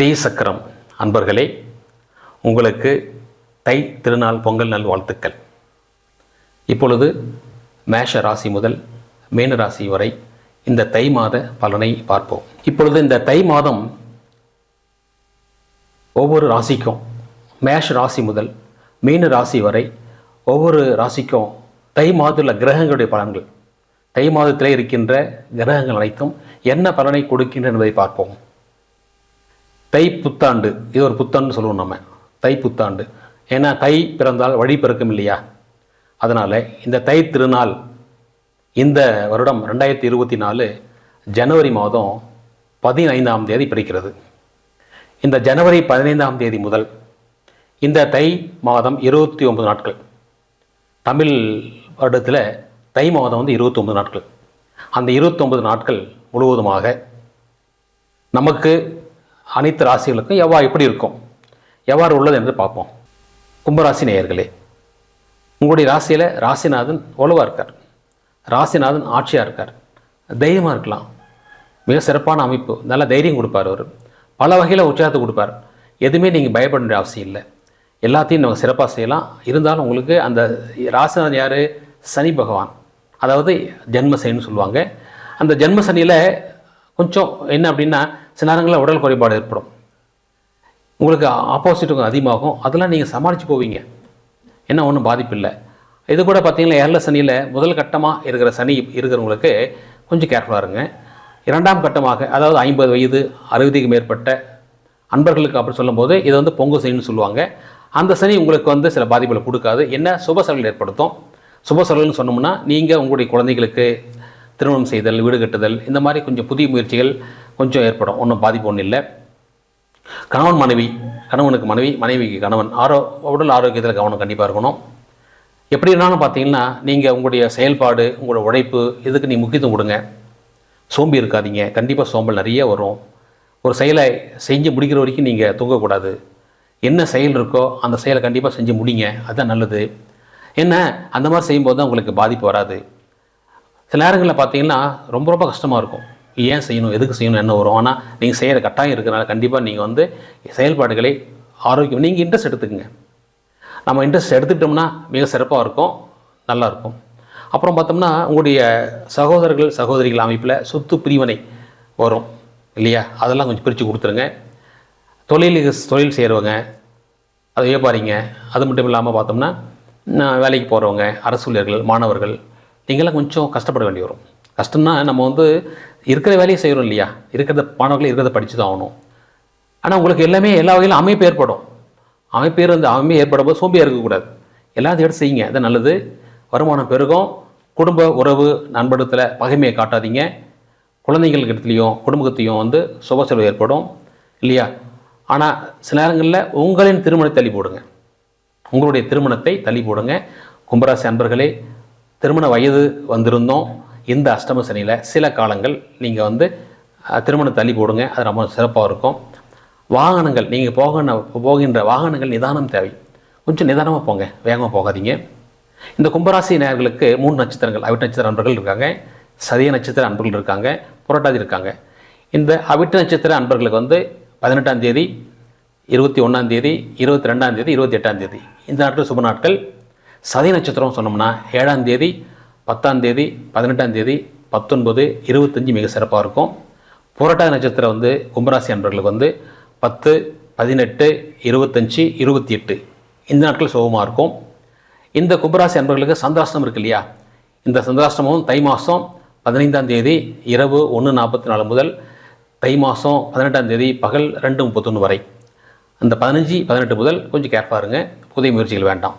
ஸ்ரீ சக்கரம் அன்பர்களே, உங்களுக்கு தை திருநாள் பொங்கல் நல் வாழ்த்துக்கள். இப்பொழுது மேஷ ராசி முதல் மீன ராசி வரை இந்த தை மாத பலனை பார்ப்போம். இப்பொழுது இந்த தை மாதம் ஒவ்வொரு ராசிக்கும், மேஷ ராசி முதல் மீன ராசி வரை ஒவ்வொரு ராசிக்கும் தை மாதத்தில் கிரகங்களுடைய பலன்கள், தை மாதத்தில் இருக்கின்ற கிரகங்கள் அனைத்தும் என்ன பலனை கொடுக்கின்றன என்பதை பார்ப்போம். தை புத்தாண்டு, இது ஒரு புத்தாண்டு சொல்லுவோம் நம்ம, தை புத்தாண்டு. ஏன்னா தை பிறந்தால் வழி பிறக்கும் இல்லையா? அதனால் இந்த தை திருநாள் இந்த வருடம் 2024 ஜனவரி மாதம் 15ஆம் தேதி பிறக்கிறது. இந்த ஜனவரி 15ஆம் தேதி முதல் இந்த தை மாதம் 29 நாட்கள், தமிழ் வருடத்தில் தை மாதம் 29 நாட்கள். அந்த 29 நாட்கள் முழுவதுமாக நமக்கு அனைத்து ராசிகளுக்கும் எப்படி இருக்கும், எவ்வாறு உள்ளது என்று பார்ப்போம். கும்பராசி நேயர்களே, உங்களுடைய ராசியில் ராசிநாதன் வலுவாக இருக்கார், ராசிநாதன் ஆட்சியாக இருக்கார், தைரியமாக இருக்கலாம். மிக சிறப்பான அமைப்பு, நல்ல தைரியம் கொடுப்பார். அவர் பல வகையில் உற்சாகத்தை கொடுப்பார். எதுவுமே நீங்கள் பயப்பட வேண்டிய அவசியம் இல்லை, எல்லாத்தையும் நம்ம சிறப்பாக செய்யலாம். இருந்தாலும் உங்களுக்கு அந்த ராசிநாதன் யார்? சனி பகவான், அதாவது ஜென்ம சனின்னு சொல்லுவாங்க. அந்த ஜென்ம சனியில் கொஞ்சம் என்ன அப்படின்னா, சில நேரங்களில் உடல் குறைபாடு ஏற்படும், உங்களுக்கு ஆப்போசிட்டுக்கும் அதிகமாகும். அதெல்லாம் நீங்கள் சமாளித்து போவீங்க, என்ன ஒன்றும் பாதிப்பு இல்லை. இது கூட பார்த்தீங்கன்னா ஏழரை சனியில் முதல் கட்டமாக இருக்கிற சனி இருக்கிறவங்களுக்கு கொஞ்சம் கேர்ஃபுல்லாக இருங்க. இரண்டாம் கட்டமாக, அதாவது 50 வயது 60க்கு மேற்பட்ட அன்பர்களுக்கு அப்படி சொல்லும்போது இது பொங்கு சனின்னு சொல்லுவாங்க. அந்த சனி உங்களுக்கு சில பாதிப்புகளை கொடுக்காது. என்ன சுப செலவுகள் ஏற்படுத்தும். சுப செலவுன்னு சொன்னோம்னா, நீங்கள் உங்களுடைய குழந்தைகளுக்கு திருமணம் செய்தல், வீடு கட்டுதல், இந்த மாதிரி கொஞ்சம் புதிய முயற்சிகள் கொஞ்சம் ஏற்படும். ஒன்றும் பாதிப்பு ஒன்றும் இல்லை. கணவன் மனைவி, கணவனுக்கு மனைவி, மனைவிக்கு கணவன், உடல் ஆரோக்கியத்தில் கவனம் கண்டிப்பாக இருக்கணும். எப்படி இருந்தாலும் பார்த்தீங்கன்னா, நீங்கள் உங்களுடைய செயல்பாடு, உங்களோட உழைப்பு, இதுக்கு நீங்கள் முக்கியத்துவம் கொடுங்க. சோம்பி இருக்காதீங்க. கண்டிப்பாக சோம்பல் நிறைய வரும். ஒரு செயலை செஞ்சு முடிக்கிற வரைக்கும் நீங்கள் தூங்கக்கூடாது. என்ன செயல் இருக்கோ அந்த செயலை கண்டிப்பாக செஞ்சு முடிங்க, அதுதான் நல்லது. என்ன அந்த மாதிரி செய்யும்போது தான் உங்களுக்கு பாதிப்பு வராது. சில நேரங்களில் பார்த்தீங்கன்னா ரொம்ப ரொம்ப கஷ்டமாக இருக்கும். ஏன் செய்யணும், எதுக்கு செய்யணும், என்ன வரும். ஆனால் நீங்கள் செய்கிற கட்டாயம் இருக்கிறனால கண்டிப்பாக நீங்கள் செயல்பாடுகளை ஆரோக்கியம், நீங்கள் இன்ட்ரெஸ்ட் எடுத்துக்கங்க. நம்ம இன்ட்ரெஸ்ட் எடுத்துக்கிட்டோம்னா மிக சிறப்பாக இருக்கும், நல்லாயிருக்கும். அப்புறம் பார்த்தோம்னா, உங்களுடைய சகோதரர்கள் சகோதரிகள் அமைப்பில் சொத்து பிரிவினை வரும் இல்லையா? அதெல்லாம் கொஞ்சம் பிரித்து கொடுத்துருங்க. தொழில் செய்கிறவங்க, அதை வியாபாரிங்க, அது மட்டும் இல்லாமல் பார்த்தோம்னா வேலைக்கு போகிறவங்க, அரசு ஊழியர்கள், மாணவர்கள், நீங்களாம் கொஞ்சம் கஷ்டப்பட வேண்டி வரும். கஷ்டம்னா நம்ம இருக்கிற வேலையை செய்கிறோம் இல்லையா? இருக்கிறத மாணவர்கள் இருக்கிறத படித்து தான் ஆகணும். ஆனால் உங்களுக்கு எல்லாமே எல்லா வகையிலும் அமைப்பு ஏற்படும். அமைப்பு ஏற்படும் போது சோம்பியாக இருக்கக்கூடாது. எல்லாத்தையும் எடுத்து செய்யுங்க, அது நல்லது. வருமானம் பெருகும். குடும்ப உறவு நண்படத்தில் பகைமையை காட்டாதீங்க. குழந்தைங்களுக்கு இடத்துலையும் குடும்பத்தையும் சுப செலவு ஏற்படும் இல்லையா? ஆனால் சில நேரங்களில் உங்களின் திருமணத்தை தள்ளி போடுங்க, உங்களுடைய திருமணத்தை தள்ளி போடுங்க. கும்பராசி அன்பர்களே, திருமண வயது வந்திருந்தோம். இந்த அஷ்டம சனியில் சில காலங்கள் நீங்கள் திருமணம் தள்ளி போடுங்க, அது ரொம்ப சிறப்பாக இருக்கும். வாகனங்கள், நீங்கள் போகின்ற வாகனங்கள் நிதானம் தேவை. கொஞ்சம் நிதானமாக போங்க, வேகமாக போகாதீங்க. இந்த கும்பராசி நேயர்களுக்கு 3 நட்சத்திரங்கள், அவிட்ட நட்சத்திர அன்பர்கள் இருக்காங்க, சதய நட்சத்திர அன்பர்கள் இருக்காங்க, புரட்டாதி இருக்காங்க. இந்த அவிட்ட நட்சத்திர அன்பர்களுக்கு 18ஆம் தேதி, 21ஆம் தேதி, 22ஆம் தேதி, 28ஆம் தேதி இந்த நாட்கள் சுப நாட்கள். சதய நட்சத்திரம் சொன்னோம்னா 7ஆம் தேதி, 10ஆம் தேதி, 18ஆம் தேதி, 19, 25 மிக சிறப்பாக இருக்கும். புரட்டாதி நட்சத்திரம் கும்பராசி அன்பர்களுக்கு 10, 18, 25, 28 இந்த நாட்கள் சுபமாக இருக்கும். இந்த கும்பராசி அன்பர்களுக்கு சந்திராஷ்டமம் இருக்கு இல்லையா? இந்த சந்திராஷ்டமம் தை மாதம் 15ஆம் தேதி இரவு 1:44 முதல் தை மாதம் 18ஆம் தேதி பகல் 2:31 வரை. அந்த 15, 18 முதல் கொஞ்சம் கேர்ஃபாக இருங்க. புதிய முயற்சிகள் வேண்டாம்.